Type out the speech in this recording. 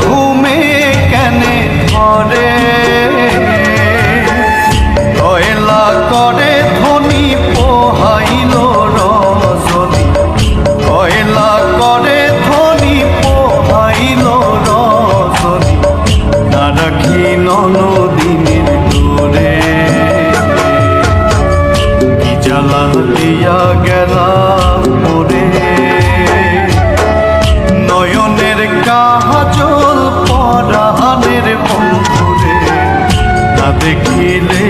ঘুমে কেনে ধরে কয়লা করে ধনী পোহাইল রজনী কয়লা করে ধনী পোহাইল রজনী না রাখি ননদিনীর দূরে কি জ্বালা দিয়া গেলাম ওরে নয়নের কাজল পরাণের বন্ধুরে না দেখিলে